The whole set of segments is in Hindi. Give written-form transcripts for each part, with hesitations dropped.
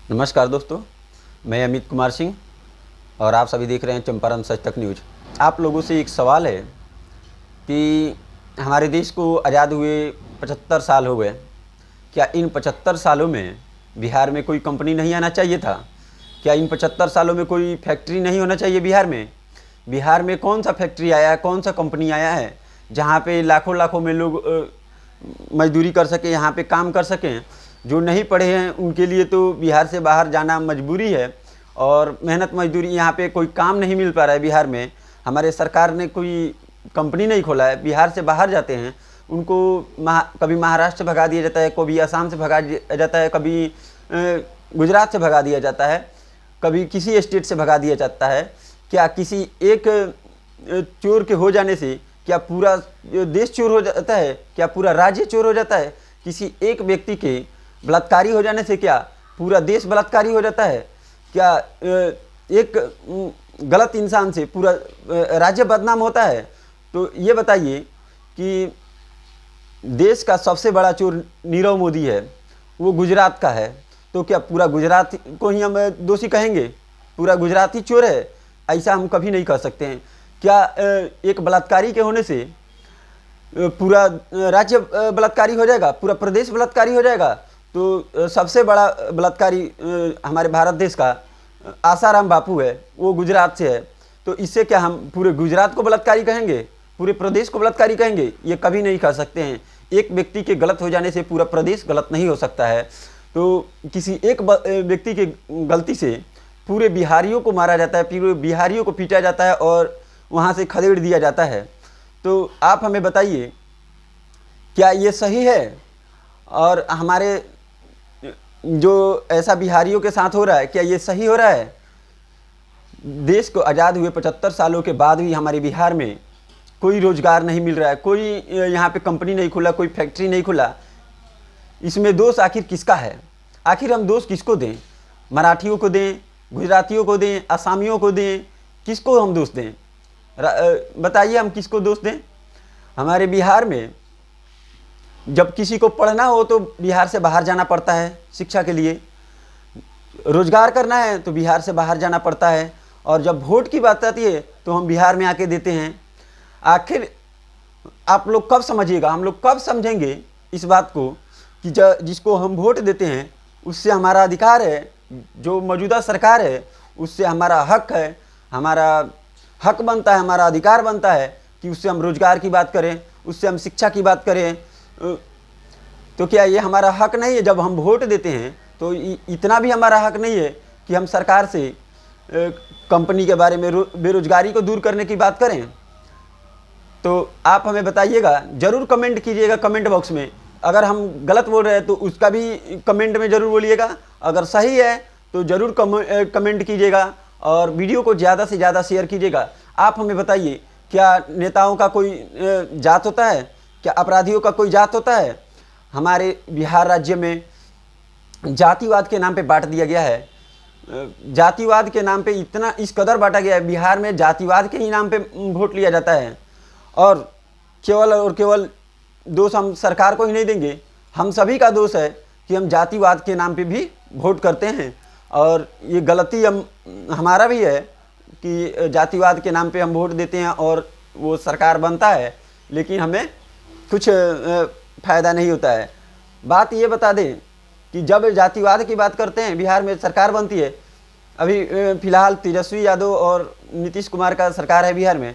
नमस्कार दोस्तों, मैं अमित कुमार सिंह और आप सभी देख रहे हैं चंपारण सच तक न्यूज। आप लोगों से एक सवाल है कि हमारे देश को आज़ाद हुए 75 साल हो गए। क्या इन 75 सालों में बिहार में कोई कंपनी नहीं आना चाहिए था? क्या इन 75 सालों में कोई फैक्ट्री नहीं होना चाहिए बिहार में? बिहार में कौन सा फैक्ट्री आया है, कौन सा कंपनी आया है जहाँ पे लाखों लाखों में लोग मजदूरी कर सकें, यहाँ पे काम कर सकें? जो नहीं पढ़े हैं उनके लिए तो बिहार से बाहर जाना मजबूरी है और मेहनत मजदूरी, यहाँ पे कोई काम नहीं मिल पा रहा है बिहार में। हमारे सरकार ने कोई कंपनी नहीं खोला है, बिहार से बाहर जाते हैं उनको कभी महाराष्ट्र से भगा दिया जाता है, कभी असम से भगा दिया जाता है, कभी गुजरात से भगा दिया जाता है, कभी किसी स्टेट से भगा दिया जाता है। क्या किसी एक चोर के हो जाने से क्या पूरा देश चोर हो जाता है? क्या पूरा राज्य चोर हो जाता है? किसी एक व्यक्ति के बलात्कारी हो जाने से क्या पूरा देश बलात्कारी हो जाता है? क्या एक गलत इंसान से पूरा राज्य बदनाम होता है? तो ये बताइए कि देश का सबसे बड़ा चोर नीरव मोदी है, वो गुजरात का है, तो क्या पूरा गुजरात को ही हम दोषी कहेंगे? पूरा गुजरात ही चोर है? ऐसा हम कभी नहीं कह सकते हैं। क्या एक बलात्कारी के होने से पूरा राज्य बलात्कारी हो जाएगा, पूरा प्रदेश बलात्कारी हो जाएगा? तो सबसे बड़ा बलात्कारी हमारे भारत देश का आसाराम बापू है, वो गुजरात से है। तो इससे क्या हम पूरे गुजरात को बलात्कारी कहेंगे, पूरे प्रदेश को बलात्कारी कहेंगे? ये कभी नहीं कह सकते हैं। एक व्यक्ति के गलत हो जाने से पूरा प्रदेश गलत नहीं हो सकता है। तो किसी एक व्यक्ति के गलती से पूरे बिहारियों को मारा जाता है, पूरे बिहारियों को पीटा जाता है और वहाँ से खदेड़ दिया जाता है। तो आप हमें बताइए, क्या ये सही है? और हमारे जो ऐसा बिहारियों के साथ हो रहा है, क्या ये सही हो रहा है? देश को आज़ाद हुए 75 सालों के बाद भी हमारे बिहार में कोई रोजगार नहीं मिल रहा है, कोई यहाँ पे कंपनी नहीं खुला, कोई फैक्ट्री नहीं खुला। इसमें दोष आखिर किसका है? आखिर हम दोष किसको दें? मराठियों को दें, गुजरातियों को दें, आसामियों को दें? किसको हम दोष दें? बताइए, हम किसको दोष दें? हमारे बिहार में जब किसी को पढ़ना हो तो बिहार से बाहर जाना पड़ता है शिक्षा के लिए, रोजगार करना है तो बिहार से बाहर जाना पड़ता है, और जब वोट की बात आती है तो हम बिहार में आके देते हैं। आखिर आप लोग कब समझिएगा, हम लोग कब समझेंगे इस बात को कि जिसको हम वोट देते हैं उससे हमारा अधिकार है, जो मौजूदा सरकार है उससे हमारा हक है, हमारा हक बनता है, हमारा अधिकार बनता है कि उससे हम रोजगार की बात करें, उससे हम शिक्षा की बात करें। तो क्या ये हमारा हक नहीं है? जब हम वोट देते हैं तो इतना भी हमारा हक नहीं है कि हम सरकार से कंपनी के बारे में, बेरोजगारी को दूर करने की बात करें? तो आप हमें बताइएगा, ज़रूर कमेंट कीजिएगा कमेंट बॉक्स में। अगर हम गलत बोल रहे हैं तो उसका भी कमेंट में ज़रूर बोलिएगा, अगर सही है तो ज़रूर कमेंट कीजिएगा और वीडियो को ज़्यादा से ज़्यादा शेयर कीजिएगा। आप हमें बताइए, क्या नेताओं का कोई जात होता है? क्या अपराधियों का कोई जात होता है? हमारे बिहार राज्य में जातिवाद के नाम पे बांट दिया गया है। जातिवाद के नाम पे इतना इस कदर बांटा गया है, बिहार में जातिवाद के ही नाम पे वोट लिया जाता है। और केवल और केवल दोष हम सरकार को ही नहीं देंगे, हम सभी का दोष है कि हम जातिवाद के नाम पे भी वोट करते हैं। और ये गलती हमारा भी है कि जातिवाद के नाम पे हम वोट देते हैं और वो सरकार बनता है, लेकिन हमें कुछ फ़ायदा नहीं होता है। बात ये बता दें कि जब जातिवाद की बात करते हैं, बिहार में सरकार बनती है, अभी फ़िलहाल तेजस्वी यादव और नीतीश कुमार का सरकार है बिहार में,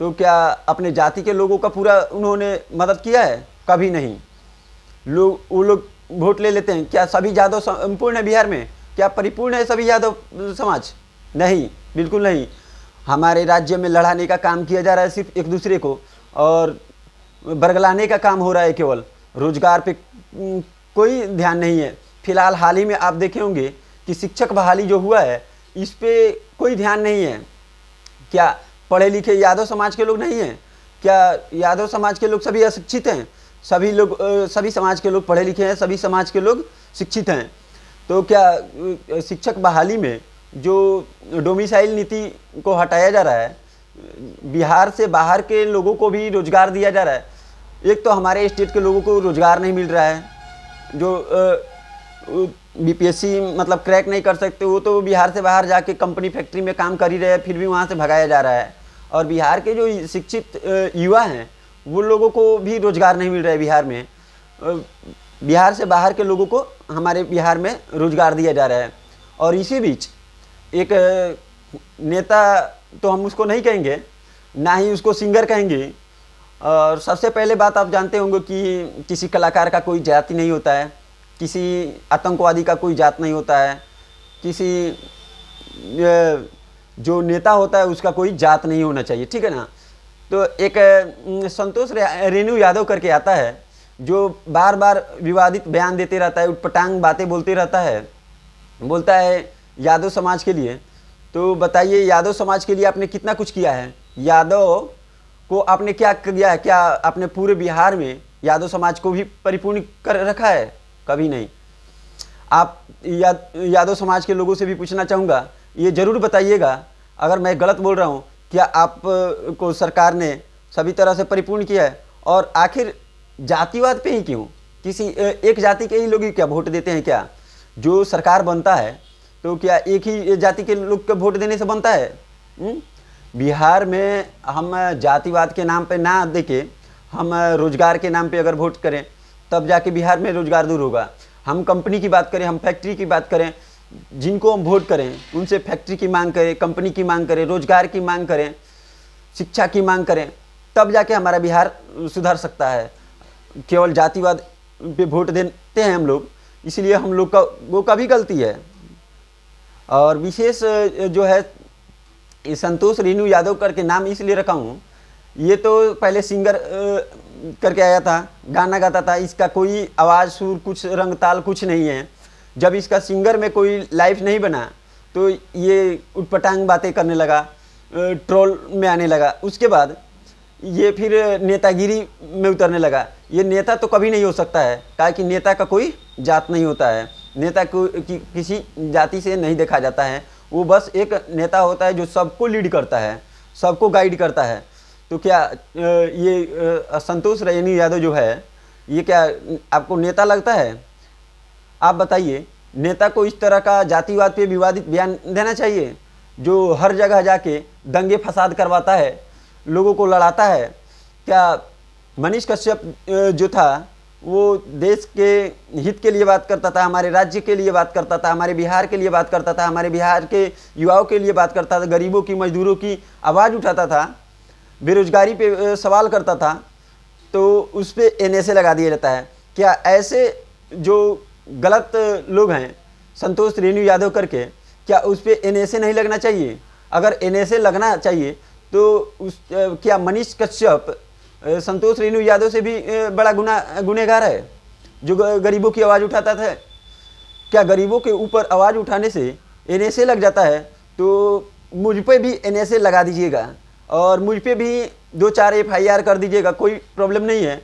तो क्या अपने जाति के लोगों का पूरा उन्होंने मदद किया है? कभी नहीं। वो लोग वोट ले लेते हैं। क्या सभी यादव संपूर्ण है बिहार में? क्या परिपूर्ण है सभी यादव समाज? नहीं, बिल्कुल नहीं। हमारे राज्य में लड़ाने का काम किया जा रहा है सिर्फ एक दूसरे को, और बरगलाने का काम हो रहा है। केवल रोजगार पे कोई ध्यान नहीं है। फिलहाल हाल ही में आप देखे होंगे कि शिक्षक बहाली जो हुआ है, इस पे कोई ध्यान नहीं है। क्या पढ़े लिखे यादव समाज के लोग नहीं हैं? क्या यादव समाज के लोग सभी अशिक्षित हैं? सभी लोग, सभी समाज के लोग पढ़े लिखे हैं, सभी समाज के लोग शिक्षित हैं। तो क्या शिक्षक बहाली में जो डोमिसाइल नीति को हटाया जा रहा है, बिहार से बाहर के लोगों को भी रोजगार दिया जा रहा है। एक तो हमारे स्टेट के लोगों को रोजगार नहीं मिल रहा है, जो बीपीएससी मतलब क्रैक नहीं कर सकते, वो तो बिहार से बाहर जाके कंपनी फैक्ट्री में काम कर ही रहे हैं, फिर भी वहाँ से भगाया जा रहा है। और बिहार के जो शिक्षित युवा हैं वो लोगों को भी रोज़गार नहीं मिल रहा है बिहार में। बिहार से बाहर के लोगों को हमारे बिहार में रोज़गार दिया जा रहा है। और इसी बीच एक नेता तो हम उसको नहीं कहेंगे, ना ही उसको सिंगर कहेंगे। और सबसे पहले बात आप जानते होंगे कि किसी कलाकार का कोई जाति नहीं होता है, किसी आतंकवादी का कोई जात नहीं होता है, किसी जो नेता होता है उसका कोई जात नहीं होना चाहिए, ठीक है ना। तो एक संतोष रेणु यादव करके आता है जो बार बार विवादित बयान देते रहता है, उटपटांग बातें बोलते रहता है, बोलता है यादव समाज के लिए। तो बताइए यादव समाज के लिए आपने कितना कुछ किया है? यादव को आपने क्या किया है? क्या आपने पूरे बिहार में यादव समाज को भी परिपूर्ण कर रखा है? कभी नहीं। आप यादव समाज के लोगों से भी पूछना चाहूँगा, ये ज़रूर बताइएगा अगर मैं गलत बोल रहा हूँ, क्या आप को सरकार ने सभी तरह से परिपूर्ण किया है? और आखिर जातिवाद पे ही क्यों? किसी एक जाति के ही लोग ही क्या वोट देते हैं क्या? जो सरकार बनता है तो क्या एक ही जाति के लोग को वोट देने से बनता है? बिहार में हम जातिवाद के नाम पे ना देके हम रोजगार के नाम पे अगर वोट करें तब जाके बिहार में रोजगार दूर होगा। हम कंपनी की बात करें, हम फैक्ट्री की बात करें, जिनको हम वोट करें उनसे फैक्ट्री की मांग करें, कंपनी की मांग करें, रोजगार की मांग करें, शिक्षा की मांग करें, तब जाके हमारा बिहार सुधर सकता है। केवल जातिवाद पे वोट देते हैं हम लोग, इसलिए हम लोग का वो का भी गलती है। और विशेष जो है संतोष रेणु यादव करके नाम इसलिए रखा हूँ, ये तो पहले सिंगर करके आया था, गाना गाता था, इसका कोई आवाज़ सुर कुछ रंग ताल कुछ नहीं है। जब इसका सिंगर में कोई लाइफ नहीं बना तो ये उटपटांग बातें करने लगा, ट्रोल में आने लगा। उसके बाद ये फिर नेतागिरी में उतरने लगा। ये नेता तो कभी नहीं हो सकता है, ताकि नेता का कोई जात नहीं होता है, नेता को किसी जाति से नहीं देखा जाता है। वो बस एक नेता होता है जो सबको लीड करता है, सबको गाइड करता है। तो क्या ये संतोष रेणु यादव जो है ये क्या आपको नेता लगता है? आप बताइए, नेता को इस तरह का जातिवाद पे विवादित बयान देना चाहिए जो हर जगह जाके दंगे फसाद करवाता है, लोगों को लड़ाता है? क्या मनीष कश्यप जो था वो देश के हित के लिए बात करता था, हमारे राज्य के लिए बात करता था, हमारे बिहार के लिए बात करता था, हमारे बिहार के युवाओं के लिए बात करता था, गरीबों की मजदूरों की आवाज़ उठाता था, बेरोजगारी पे सवाल करता था, तो उस पर NSA लगा दिया जाता है। क्या ऐसे जो गलत लोग हैं संतोष रेणु यादव करके, क्या उस पर NSA नहीं लगना चाहिए? अगर NSA लगना चाहिए तो क्या मनीष कश्यप संतोष रेणु यादव से भी बड़ा गुनहगार है जो गरीबों की आवाज़ उठाता था? क्या गरीबों के ऊपर आवाज़ उठाने से NSA लग जाता है? तो मुझ पे भी NSA लगा दीजिएगा और मुझ पे भी 2-4 FIR कर दीजिएगा, कोई प्रॉब्लम नहीं है।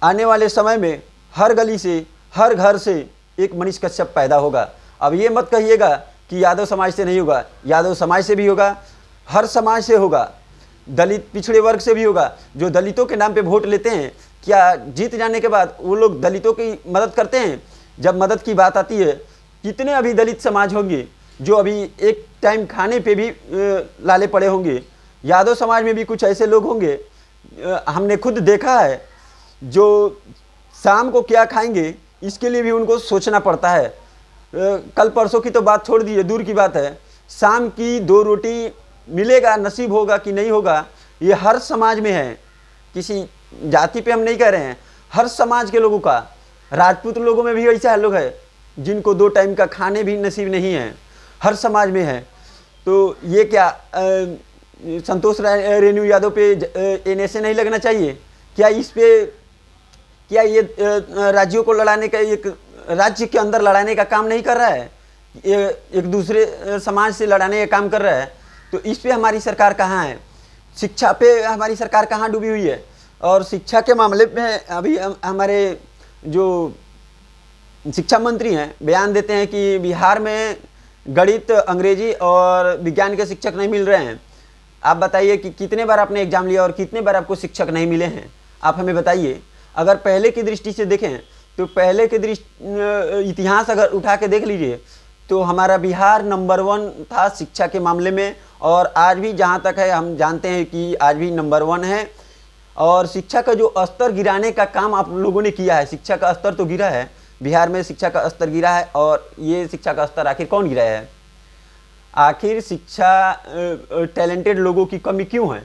आने वाले समय में हर गली से, हर घर से एक मनीष कश्यप पैदा होगा। अब ये मत कहिएगा कि यादव समाज से नहीं होगा, यादव समाज से भी होगा, हर समाज से होगा, दलित पिछड़े वर्ग से भी होगा। जो दलितों के नाम पे वोट लेते हैं, क्या जीत जाने के बाद वो लोग दलितों की मदद करते हैं? जब मदद की बात आती है, कितने अभी दलित समाज होंगे जो अभी एक टाइम खाने पे भी लाले पड़े होंगे। यादव समाज में भी कुछ ऐसे लोग होंगे, हमने खुद देखा है, जो शाम को क्या खाएंगे इसके लिए भी उनको सोचना पड़ता है। कल परसों की तो बात छोड़ दीजिए, दूर की बात है, शाम की 2 रोटी मिलेगा, नसीब होगा कि नहीं होगा, ये हर समाज में है। किसी जाति पे हम नहीं कह रहे हैं, हर समाज के लोगों का। राजपूत लोगों में भी ऐसा लोग है जिनको 2 टाइम का खाने भी नसीब नहीं है, हर समाज में है। तो ये क्या संतोष रेणु यादव पे NSA नहीं लगना चाहिए? क्या इस पे क्या ये राज्यों को लड़ाने का, एक राज्य के अंदर लड़ाने का काम नहीं कर रहा है, एक दूसरे समाज से लड़ाने का काम कर रहा है? तो इस पे हमारी सरकार कहाँ है? शिक्षा पे हमारी सरकार कहाँ डूबी हुई है? और शिक्षा के मामले में अभी हमारे जो शिक्षा मंत्री हैं बयान देते हैं कि बिहार में गणित, अंग्रेजी और विज्ञान के शिक्षक नहीं मिल रहे हैं। आप बताइए कि कितने बार आपने एग्जाम लिया और कितने बार आपको शिक्षक नहीं मिले हैं? आप हमें बताइए। अगर पहले की दृष्टि से देखें तो पहले के इतिहास अगर उठा के देख लीजिए तो हमारा बिहार नंबर 1 था शिक्षा के मामले में, और आज भी जहाँ तक है हम जानते हैं कि आज भी नंबर 1 है। और शिक्षा का जो स्तर गिराने का काम आप लोगों ने किया है, शिक्षा का स्तर तो गिरा है, बिहार में शिक्षा का स्तर गिरा है। और ये शिक्षा का स्तर आखिर कौन गिराया है? आखिर शिक्षा टैलेंटेड लोगों की कमी क्यों है?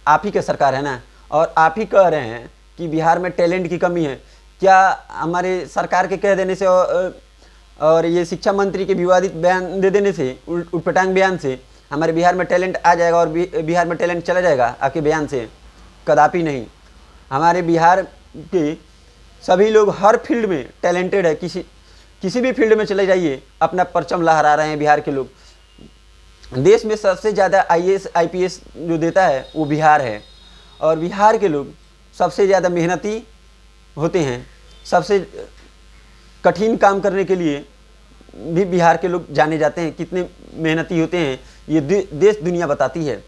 आप ही की सरकार है ना, और आप ही कह रहे हैं कि बिहार में टैलेंट की कमी है। क्या हमारे सरकार के कह देने से और ये शिक्षा मंत्री के विवादित बयान दे देने से, उटपटांग बयान से हमारे बिहार में टैलेंट आ जाएगा और बिहार में टैलेंट चला जाएगा आपके बयान से? कदापि नहीं। हमारे बिहार के सभी लोग हर फील्ड में टैलेंटेड है, किसी भी फील्ड में चले जाइए अपना परचम लहरा रहे हैं बिहार के लोग। देश में सबसे ज़्यादा IAS IPS जो देता है वो बिहार है, और बिहार के लोग सबसे ज़्यादा मेहनती होते हैं। सबसे कठिन काम करने के लिए भी बिहार के लोग जाने जाते हैं, कितने मेहनती होते हैं ये देश दुनिया बताती है।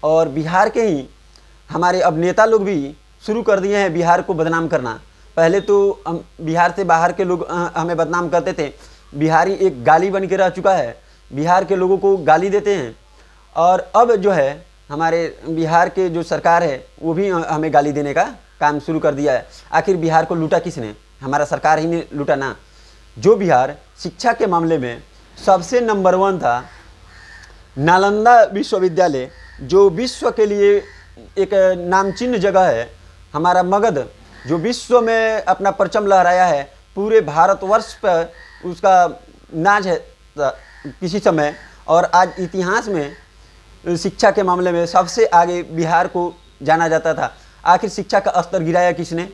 और बिहार के ही हमारे अब नेता लोग भी शुरू कर दिए हैं बिहार को बदनाम करना। पहले तो बिहार से बाहर के लोग हमें बदनाम करते थे, बिहारी एक गाली बन के रह चुका है, बिहार के लोगों को गाली देते हैं। और अब जो है हमारे बिहार के जो सरकार है वो भी हमें गाली देने का काम शुरू कर दिया है। आखिर बिहार को लूटा किसने? हमारा सरकार ही ने लूटा ना। जो बिहार शिक्षा के मामले में सबसे नंबर 1 था, नालंदा विश्वविद्यालय जो विश्व के लिए एक नामचीन जगह है, हमारा मगध जो विश्व में अपना परचम लहराया है, पूरे भारतवर्ष पर उसका नाज है किसी समय। और आज इतिहास में शिक्षा के मामले में सबसे आगे बिहार को जाना जाता था। आखिर शिक्षा का स्तर गिराया किसने?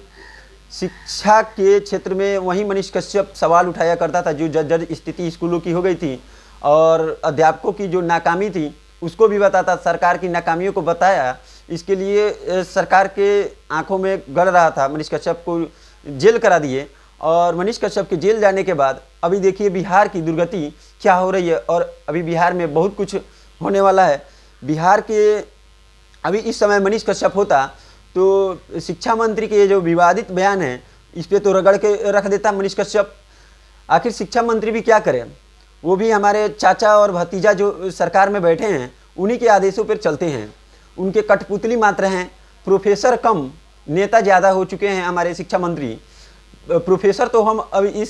शिक्षा के क्षेत्र में वही मनीष कश्यप सवाल उठाया करता था, जो जर्जर स्थिति स्कूलों की हो गई थी और अध्यापकों की जो नाकामी थी उसको भी बताता, सरकार की नाकामियों को बताया। इसके लिए सरकार के आंखों में गड़ रहा था, मनीष कश्यप को जेल करा दिए। और मनीष कश्यप के जेल जाने के बाद अभी देखिए बिहार की दुर्गति क्या हो रही है, और अभी बिहार में बहुत कुछ होने वाला है। बिहार के अभी इस समय मनीष कश्यप होता तो शिक्षा मंत्री के जो विवादित बयान है इस पर तो रगड़ के रख देता मनीष कश्यप। आखिर शिक्षा मंत्री भी क्या करें? वो भी हमारे चाचा और भतीजा जो सरकार में बैठे हैं उन्हीं के आदेशों पर चलते हैं, उनके कठपुतली मात्र हैं। प्रोफेसर कम नेता ज़्यादा हो चुके हैं हमारे शिक्षा मंत्री। प्रोफेसर तो हम अभी इस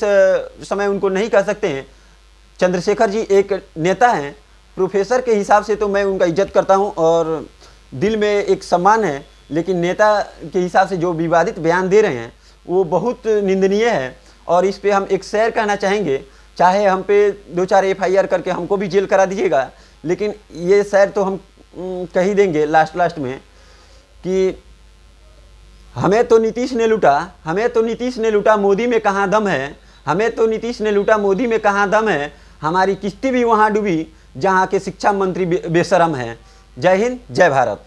समय उनको नहीं कह सकते हैं। चंद्रशेखर जी एक नेता हैं, प्रोफेसर के हिसाब से तो मैं उनका इज्जत करता हूं और दिल में एक सम्मान है, लेकिन नेता के हिसाब से जो विवादित बयान दे रहे हैं वो बहुत निंदनीय है। और इस पे हम एक शेर कहना चाहेंगे, चाहे हम पे 2-4 FIR करके हमको भी जेल करा दीजिएगा, लेकिन ये शेर तो हम कह ही देंगे लास्ट में कि हमें तो नीतीश ने लूटा, हमें तो नीतीश ने लूटा, मोदी में कहाँ दम है, हमें तो नीतीश ने लूटा, मोदी में कहाँ दम है, हमारी किश्ती भी वहाँ डूबी जहाँ के शिक्षा मंत्री बेशरम हैं। जय हिंद, जय भारत।